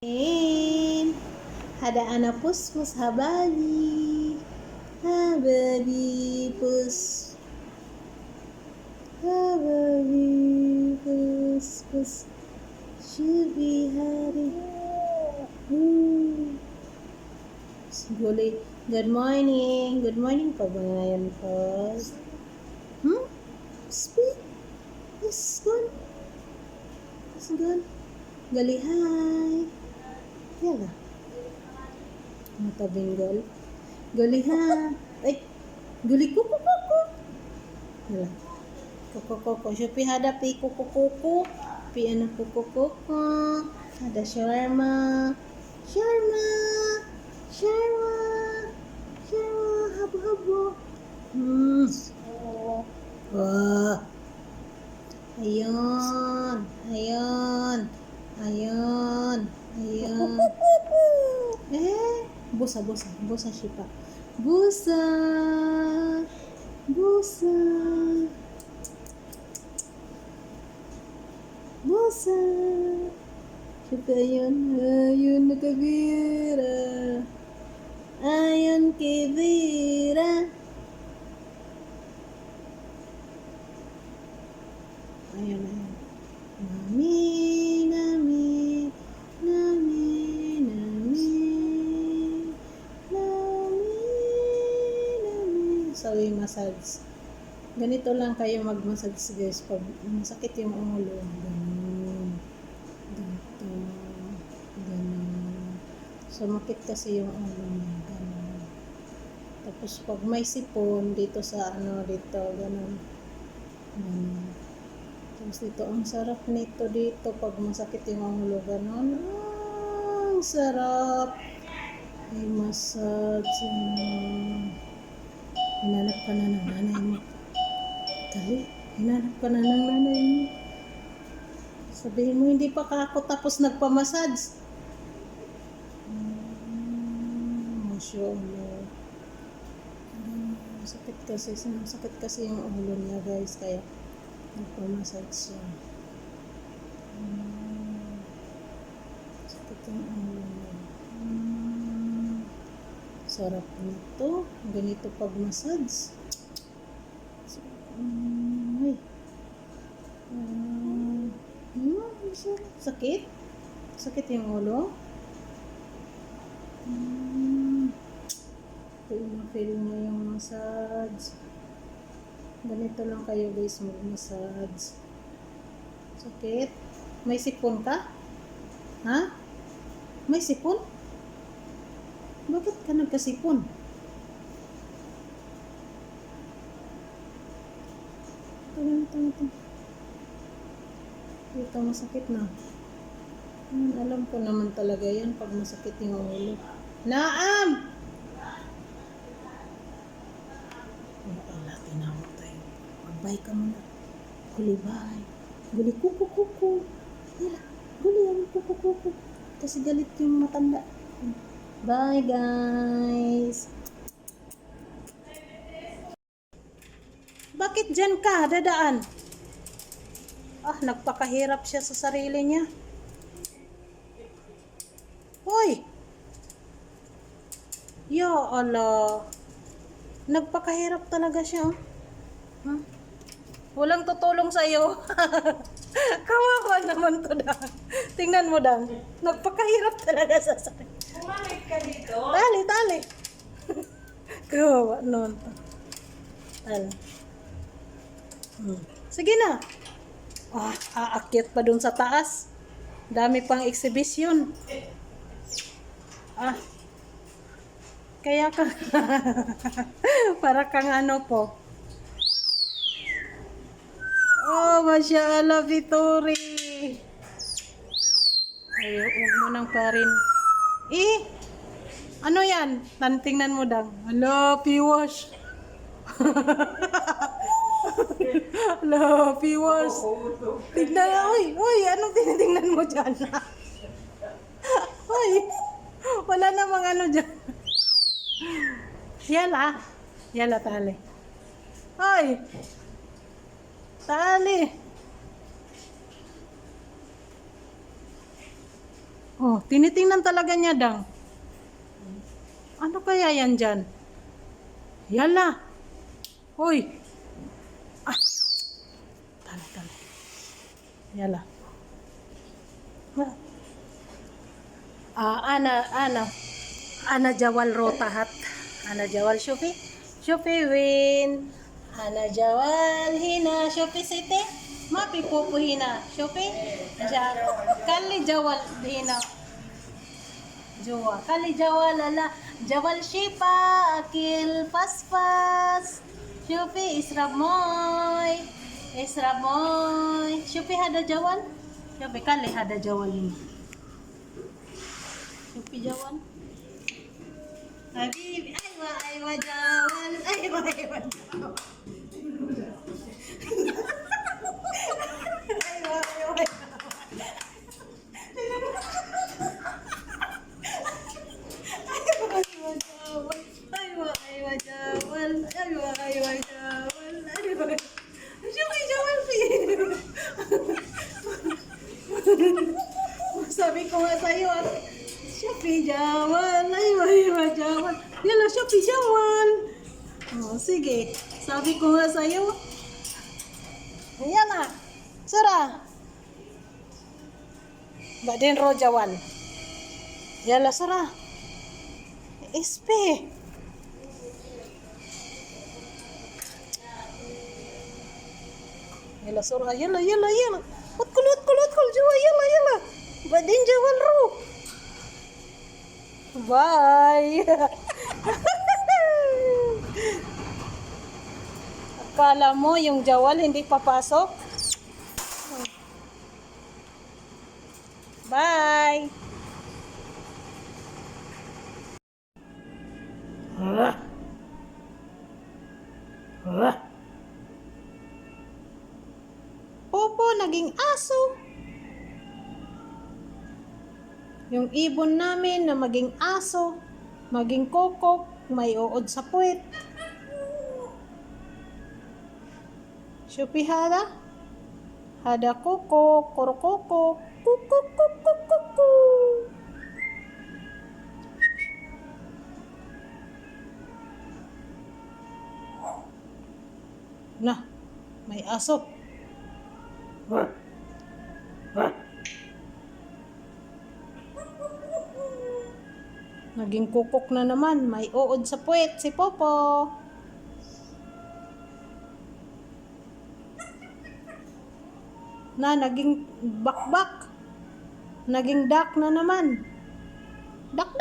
Ada anak pus-pus habari. Habari pus. Habari pus-pus. Syubi hari. Good morning. Good morning po ba ngayon po? Speak. Yes, good. Yes, good. Gali, hi. Yala. Mata binggol. Gali, ha. Ay, gali kuku kuku. Yala. Kuku kuku. Siya pi hadapi kuku kuku. Pi ano kuku kuku. Ada shawarma. Shawarma. Shawarma. Shawarma. Habu-habu. Wah. Ayun. Ayun. Ayun. Ayun. Busa siya pa. Busa. Busa. Busa. Siya pa ayun. Ayun na kabira. Ayun kabira. Ayun. Nami, nami, nami, nami, nami, nami. Sawi massage. Ganito lang kayo mag-massage guys. Pag masakit yung ulo. Ganun. Ganito. Ganun. Sumakit kasi yung ulo niya. Ganun. Tapos pag may sipon dito sa dito. Ganun. Ganun. Tapos dito, ang sarap nito dito pag masakit yung ulo, ganon. Ang sarap. Ay, massage. Hinanap ka na ng nanay mo. Dali, hinanap ka na ng nanay mo. Sabihin mo, hindi pa ka ako tapos nagpamassage. Masyaallah. Sakit kasi yung ulo niya guys, kaya nagpamassage siya. Sakit yung ulo niya. Sarap nito. Ganito pag massage. Ay. Sakit? Sakit yung ulo? Feel mo yung massage. Ganito lang kayo guys mag-massage. Sakit? May sipon ka? Ha? May sipon? Bakit ka nagkasipon? Ito. Ito masakit na. Alam ko naman talaga yan pag masakit yung ulo. Naam! Allah, tinawag tayo. Magbay ka muna. Guli bye. Guli kuku. Yala, guli ang kuku. Kasi galit yung matanda. Bye guys. Bakit dyan ka? Dadaan. Nagpakahirap siya sa sarili niya. Hoy! Ya Allah. Nagpakahirap talaga siya. Walang tutulong sa'yo. Kawawa naman to, Dang. Tingnan mo, Dang. Nagpakahirap talaga sa sarili. Bumalik ka dito? Tali. Kawawa naman to. Tali. Sige na. Aakyat pa dun sa taas. Dami pang exhibition. Kaya ka para kang po. Masya Allah, Vittori. Ayaw, huwag mo nang parin. Ano yan? Tingnan mo, Dang. Hello, P-wash. Hello, P-wash. Tignan, uy, anong tinitingnan mo dyan? Uy, wala namang dyan. Yala, tali. Hoy! Tali! Oh, tinitingnan talaga niya, Dang. Ano kaya yan dyan? Yala. Hoy. Ah, tali, tali. Yala. Ana jawal rotahat. Ana jawal syupi. Syupi win. Ana jawal hina syupi siti. Mapi pupu hina syupi. Asya kali jawal hina. Jowa kali jawal ala jawal shipa akil paspas. Syupi isramoy. Isramoy. Syupi hada jawal. Syupi kali hada jawal ini. Syupi jawal. Habibi, aywa jawal, aywa jawal. Aywa jawal. Aywa jawal, aywa jawal, aywa. Syupi jawal pi. Sabi ko nga sa'yo, Shopee jawal, aywa jawal. Yala, Shopee jawal. Oh, sige. Sabi ko nga sa'yo. Ayan na. Sara. Badin ro jawal. Yala, Sara. SP. Yala, Sara. Yala. Utkul. Jawal, yala. Badin jawal ro. Bye. Akala mo yung jawal hindi papasok? Bye. Popo naging aso. Yung ibon namin na maging aso, maging kokok, may uod sa puwet. Syupi hada? Hada kokok, korokokok, kukuk. Nah, may aso. Naging kukok na naman. May uod sa puwet si Popo. Na, naging bakbak. Naging duck na naman. Dak.